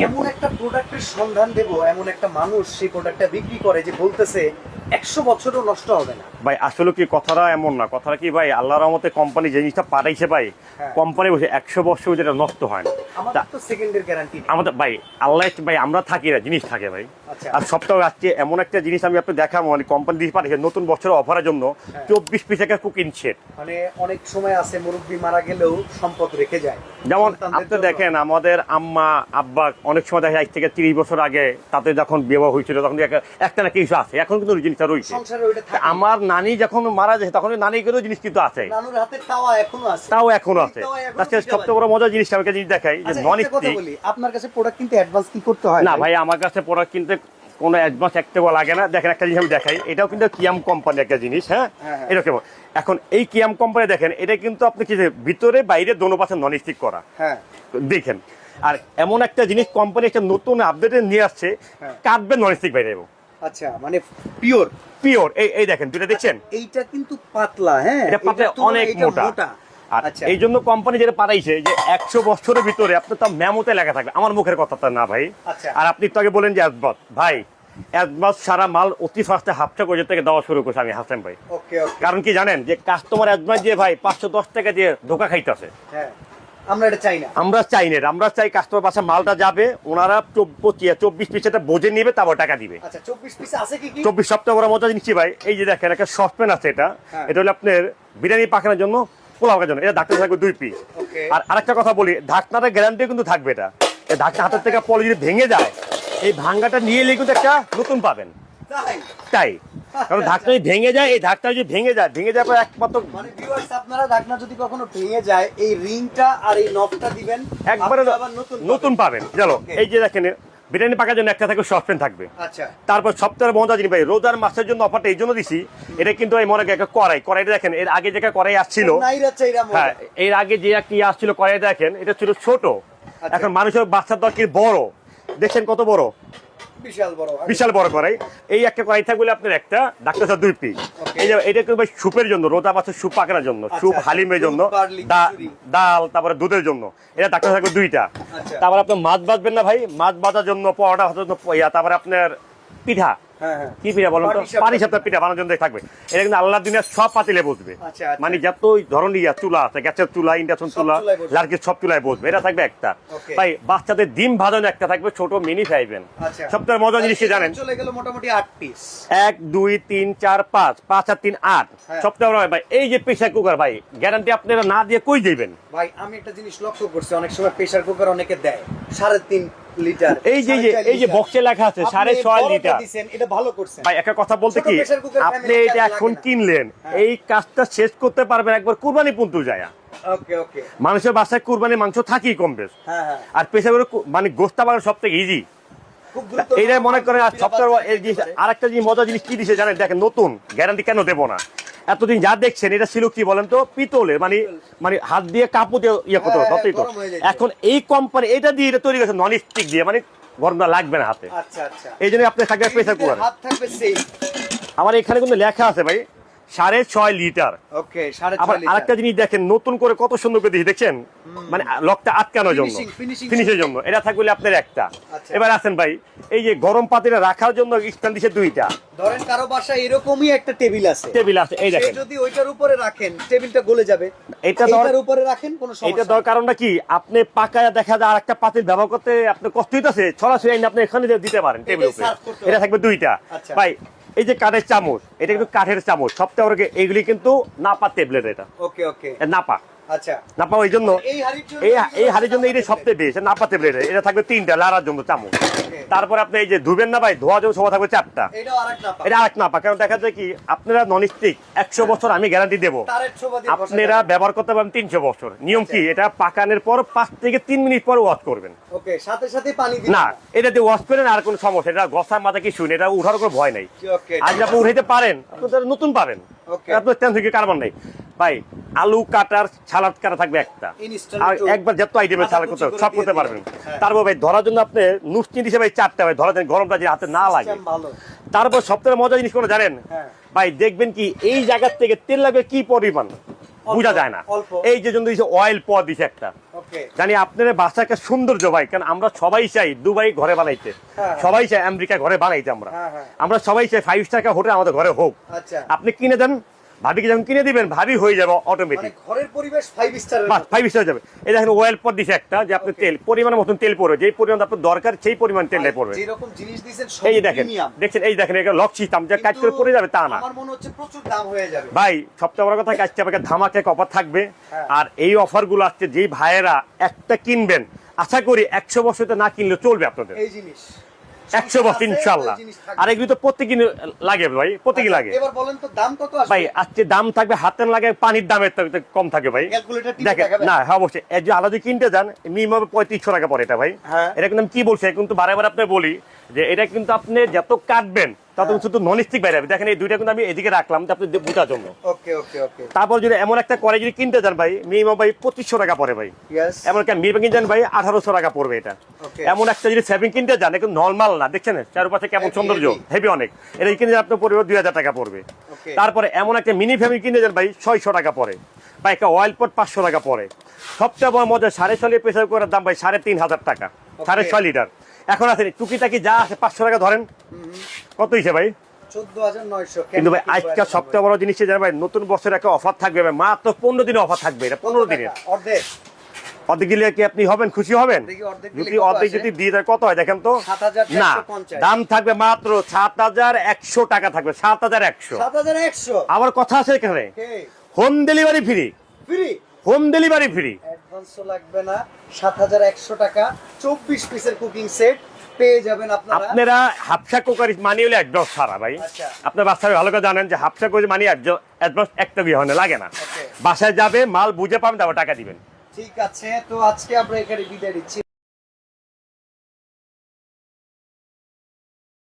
এমন একটা প্রোডাক্টের সন্ধান দেব, এমন একটা মানুষ সেই প্রোডাক্টটা বিক্রি করে যে বলতেছে 100 বছরও নষ্ট হবে না। ভাই আসলে কি কথাটা এমন না, কথাটা কি ভাই আল্লাহর রহমতে কোম্পানি যে জিনিসটা পাঠাইছে ভাই, কোম্পানি বসে 100 বছর যেটা নষ্ট হয় না। আমাদের তো সেকেন্ডের গ্যারান্টি আমাদের ভাই আল্লাহ ভাই আমরা থাকি না, জিনিস থাকে ভাই। আর সপ্তাহে আজকে এমন একটা জিনিস আমি আপনি দেখাবো, মানে কোম্পানি দিয়ে পাঠিয়েছে নতুন বছরের অফারের জন্য 24 পিস একটা কুকিং সেট। মানে অনেক সময় আছে মুরব্বি মারা গেলেও সম্পদ রেখে যায়। যেমন আপনি দেখেন আমাদের আম্মা আব্বা অনেক সময় দেখা যায় থেকে 30 বছর আগে তাতে যখন বিবাহ হয়েছিল তখন একটা না কিছু আছে, এখন কিন্তু ওই জিনিসটা রয়েছে। আমার নানি যখন মারা যায় তখন নানিকেরও জিনিস কিন্তু আছে, নানুর হাতে তাওয়া এখনো আছে, তাও এখনো আছে। তার সবচেয়ে বড় মজার জিনিসটা আমাকে জিনিস দেখাই যে নন স্টিক। আপনার কাছে প্রোডাক্ট কিনতে অ্যাডভান্স কি করতে হয়? না ভাই আমার কাছে প্রোডাক্ট কিনতে কোনো অ্যাডভান্স একটা লাগে না। দেখেন একটা জিনিস আমি দেখাই, এটাও কিন্তু কিয়াম কোম্পানি একটা জিনিস। হ্যাঁ এটা কেমন, এখন এই কিয়াম কোম্পানি দেখেন এটা কিন্তু আপনি কি ভিতরে বাইরে দোনো পাশে নন স্টিক করা। হ্যাঁ দেখেন, আর এমন একটা জিনিস কোম্পানি একটা নতুন আপডেটে নিয়ে আসছে, কাটবে নন স্টিক বাইরে। আচ্ছা মানে পিওর পিওর। এই দেখেন দুটো দেখছেন, এইটা কিন্তু পাতলা। হ্যাঁ এটা পাতলা অনেক মোটা। আচ্ছা এই জন্য কোম্পানি যেটা পাঠাইছে যে 100 বছরের ভিতরে আপনার তো মেমোতে লেখা থাকবে, আমার মুখের কথা না ভাই। আর আপনি তো আগে বলেন যে অ্যাডভান্স ভাই, অ্যাডভান্স সারা মাল অতি ফাস্টে হাফটা করে থেকে দেওয়া শুরু করছে আমি হাসান ভাই। কারণ কি জানেন যে কাস্টমার অ্যাডভান্স দিয়ে ভাই 510 টাকা দিয়ে ধোকা খাইতেছে। হ্যাঁ আমরা এটা চাই না, আমরা চাই না, আমরা চাই কাস্টমার পাশে মালটা যাবে, ওনারা 24 পিস এটা বোঝে নিবে, তারপর টাকা দিবে। আচ্ছা 24 পিস আছে কি কি? 24 সপ্তাহ বড় মজা জিনিস ভাই। এই যে দেখেন একটা সসপ্যান আছে, এটা হলো আপনার বিরিয়ানি পাকানোর জন্য, পোলাওর জন্য। এটা ঢাকনা থাকবে 2 পিস। আর আরেকটা কথা বলি, ঢাকনাটা গ্যারান্টি কিন্তু থাকবে। এটা ঢাকনা হাতের থেকে পলি যদি ভেঙে যায়, এই ভাঙ্গাটা নিয়ে এলে কিন্তু একটা নতুন পাবেন। তাই কারণ ঢাকনা যদি ভেঙে যায়, এই ঢাকনা যদি ভেঙে যায় পর একমাত্র মানে ভিউয়ার্স আপনারা ঢাকনা যদি কখনো ভেঙে যায়, এই রিংটা আর এই নবটা দিবেন, একবারে নতুন পাবেন। চলো এই যে দেখেন বিরিয়ানি পাকার জন্য একটা থাকবে সসপ্যান থাকবে। আচ্ছা তারপর সপ্তাহের মজা জিনিস ভাই, রোজার মাসের জন্য অফারটা এই জন্য দিছি। এটা কিন্তু এই মনে একটা কড়াইটা দেখেন, এর আগে যে কড়াই আসছিল, হ্যাঁ এর আগে যে কি আসছিল কড়াই দেখেন, এটা ছিল ছোট। এখন মানুষের বাচ্চার দরকার বড়, দেখছেন কত বড়, বিশাল বড় কড়াই। এই একটা কড়াই থাকবে আপনার একটা ডাক্তার 2 পিস। এই যে এটা কিন্তু ভাই স্যুপের জন্য, রোজা মাছের স্যুপ পাকানোর জন্য, স্যুপ হালিমের জন্য, ডাল তারপরে দুধের জন্য। এটা ডাক্তার থাকবে 2টা। তারপর আপনার মাছ ভাজবেন না ভাই, মাছ ভাজার জন্য, পরোটা ভাজার জন্য, তারপরে আপনার পিঠা, কি পিঠা বলেন তো, পানি সাপটা পিঠা বানানোর জন্য থাকবে। এটা কিন্তু আল্লাহ দিনের সব পাতিলে বসবে, মানে যত ধরনের চুলা আছে, গ্যাসের চুলা, ইন্ডাকশন চুলা, লার্কির সব চুলায় বসবে। এটা থাকবে একটা। ভাই বাচ্চাদের ডিম ভাজানো একটা থাকবে ছোট মিনি ফ্রাইপ্যান। সবথেকে মজার জিনিস কি জানেন, চলে গেল মোটামুটি 8 পিস। 1 2 3 4 5 5 আর 3 8। সবথেকে বড় ভাই এই যে প্রেসার কুকার, ভাই গ্যারান্টি আপনারা না দিয়ে কই দিবেন ভাই? আমি একটা জিনিস লক্ষ্য করছি, অনেক সময় প্রেসার কুকার অনেকে দেয় 3.5 লিটার। এই যে বক্সে লেখা আছে 6.5 লিটার। এটা ভালো করছেন ভাই একটা কথা বলতে কি, আপনি এটা এখন কিনলেন, এই কাজটা শেষ করতে পারবেন একবার কুরবানি পর্যন্ত যায়। মানুষের বাসায় কুরবানির মাংস থাকেই কম বেশ, আর প্রেসার মানে গোস্তা বানানো সব থেকে ইজি। এইটাই মনে করেন। আর সবচেয়ে আরেকটা জিনিস মজার জিনিস কি দিছে জানেন, দেখেন নতুন গ্যারান্টি কেন দেবো না, এতদিন যা দেখছেন এটা ছিল কি বলেন তো, পিতলের, মানে হাত দিয়ে কাপড় দিয়ে ইয়ে করতে হবে। এখন এই কোম্পানি এটা দিয়ে এটা তৈরি করেছে নন স্টিক দিয়ে, মানে গরম লাগবে না হাতে। এই জন্য আপনি থাকবে প্রেসার কুকার। আমার এখানে কিন্তু লেখা আছে ভাই 6.5 লিটার। আবার আরেকটা জিনিস দেখেন নতুন করে কত সুন্দর করে দিয়েছি, দেখছেন মানে লকটা আটকানোর জন্য, ফিনিশের জন্য। এটা থাকবে আপনার একটা। এবার আসেন ভাই, এই যে গরম পাতিটা রাখার জন্য স্ট্যান্ড দিছে 2টা। ধরেন কারো বাসায় এরকমই একটা টেবিল আছে, এই দেখেন, যদি ওইটার উপরে রাখেন টেবিলটা গলে যাবে। এটার উপরে রাখেন কোনো সমস্যা। এটা দরকার কারণটা কি, আপনি পাকায় দেখা যায় আরেকটা পাতিল ব্যবহার করতে আপনার কষ্ট হইতাছে, সরাসরি আপনি এখানে দিতে পারেন টেবিল উপরে। এটা থাকবে 2টা। ভাই এই যে কাঠের চামচ, এটা কিন্তু কাঠের চামচ সবথেকে, এইগুলি কিন্তু নাপা ট্যাবলেট। এটা নাপা, নাপা ওই জন্য এই হাড়ির জন্য এটা সবচেয়ে বেশি নাপা ট্যাবলেট। এটা থাকবে 3টা লাড়ার জন্য চামচ। তারপর আপনি এই যে ধুবেন না ভাই, ধোয়ার জন্য সব থাকবে 4টা। এটা আরেক নাপা। কারণ দেখা যায় কি আপনারা নন স্টিক 100 বছর আমি গ্যারান্টি দেবো, আপনারা ব্যবহার করতে পারবেন 300 বছর। নিয়ম কি, এটা পাকানোর পর 5 থেকে 3 মিনিট পর ওয়াশ করবেন। সাথে পানি না, এটা দিয়ে ওয়াশ করেন আর কোনো সমস্যা, এটা গসার মাথা কি শুনে, এটা উঠার কোনো ভয় নাই। আজ আপনি উঠাইতে পারেন, আপনাদের নতুন পাবেন, আপনার টেনশন কি কারবার নাই। ভাই আলু কাটার সালাদ কাটা থাকবে একটা, আর একবার যত আইটেমের সালাদ করতে সব করতে পারবেন। তারপর ভাই ধরার জন্য আপনি নুসচিন হিসেবে 4টা ভাই ধরার জন্য, গরমটা যে হাতে না লাগে। তারপর সবথেকে মজার জিনিস কোনো জানেন ভাই, দেখবেন কি এই জায়গার থেকে তেল লাগবে কি পরিমাণ, বোঝা যায় না। অল্প। এই যে জন্য দিয়েছে অয়েল পদ দিছে একটা, ওকে জানি আপনার বাসা একটা সৌন্দর্য ভাই, কারণ আমরা সবাই চাই দুবাই ঘরে বানাইতে, হ্যাঁ। সবাই চাই আমেরিকা ঘরে বানাইতে, আমরা হ্যাঁ, হ্যাঁ। আমরা সবাই চাই 5 স্টার হোটেল আমাদের ঘরে হোক। আচ্ছা আপনি কিনে দেন, ভাবিকে যখন কিনে দিবেন ভাবি হয়ে যাবে মানে অটোমেটিক, ঘরের পরিবেশ 5 স্টারের বাস 5 স্টার যাবে। এই দেখেন অয়েল পট দিছে একটা, যে আপনি তেল পরিমাণের মতন তেল পড়বে, যেই পরিমাণ আপনার দরকার সেই পরিমাণ তেলটাই পড়বে। যেরকম জিনিস দিবেন সব এই যে দেখেন, প্রিমিয়াম। দেখছেন, এই দেখেন এটা লক সিস্টেম, যে কাজ করে পড়ে যাবে তা না আমার মনে হচ্ছে প্রচুর দাম হয়ে যাবে ভাই। সবচেয়ে বড় কথা, আজকে আপনাকে ধামাকা অফার থাকবে। হ্যাঁ। আর এই অফারগুলো আজকে যেই ভাইয়েরা একটা কিনবেন, আশা করি 100 বছরতে না কিনলে চলবে আপনাদের, এই জিনিস 100 বছর ইনশাল্লাহ। আর এগুলো তো প্রত্যেকদিন লাগে ভাই, প্রত্যেকদিন লাগে এবার বলেন তো দাম কত আসবে ভাই। আজকে দাম থাকবে হাতের লাগে, পানির দামের থেকে কম থাকে ভাই। ক্যালকুলেটর টিপে দেখেন দেখাবেন? না, হ্যাঁ অবশ্যই, এই যে আলাদা কিনতে যান মিনিমাম 3500 টাকা পড়ে এটা ভাই। হ্যাঁ। এটা কিন্তু আমি কি বলছি, কিন্তু বারে বারে আপনি বলি যে এটা কিন্তু আপনি যত কাটবেন তত শুধু নন স্টিক বাইরে হবে। দেখেন এই দুইটা কিন্তু আমি এদিকে রাখলাম যে আপনি বোঝার জন্য। ওকে ওকে ওকে তারপর যদি এমন একটা করে যদি কিনতে যান ভাই, মিনিমাম ভাই 2500 টাকা পড়ে ভাই। ইয়েস এমন একটা মিরবে কিনতে যান ভাই 1800 টাকা পড়বে এটা। Okay. এমন একটা যদি সেভিং কিনতে যান, এখন নর্মাল না, দেখছেন চারপাশে কেমন Heavy, সৌন্দর্য, heavy. হেভি অনেক। এটা কিনে যান আপনার পড়বে 2000 টাকা পড়বে। Okay. তারপরে এমন একটা মিনি ফ্যামিলি কিনে যান ভাই 600 টাকা পড়ে, বা একটা অয়েল পট 500 টাকা পড়ে। সবচেয়ে বড় মজা 6.5 প্রেসার করার দাম ভাই 3500 টাকা, 6.5 লিটার। এখন আছে টুকিটাকি যা আছে 500 টাকা ধরেন, কত হয়েছে ভাই? 14900 কিন্তু ভাই আজকে সবচেয়ে বড় জিনিস জানেন ভাই, নতুন বছর একটা অফার থাকবে ভাই, মাত্র 15 দিনের অফার থাকবে, এটা 15 দিনের। অর্ধেক অর্ধেক দিলে কি আপনি হবেন, খুশি হবেন? দেখি অর্ধেক দিলে যদি কত অর্ধেক আসে? যদি দিয়ে দেয় কত হয় দেখেন তো। 7150 না, দাম থাকবে মাত্র 7100 টাকা থাকবে, 7100। 7100 আবার কথা আছে এখানে, কে home delivery free, free home delivery free. অ্যাডভান্সও লাগবে না, 7100 টাকা 24 পিসের কুকিং সেট পেয়ে যাবেন আপনারা। আপনারা হাফসা কুকারি মানি হলে অ্যাডভান্স ছাড়া ভাই। আচ্ছা। আপনার বাসায় ভালো করে জানেন যে হাফসা কুকারি মানি অ্যাডভান্স একটা বিয়ে হয় না, লাগে না। Okay. বাসায় যাবে, মাল বুঝে পাবেন, তারপর টাকা দিবেন। ঠিক আছে, তো আজকে আমরা এখানে বিদায় নিচ্ছি।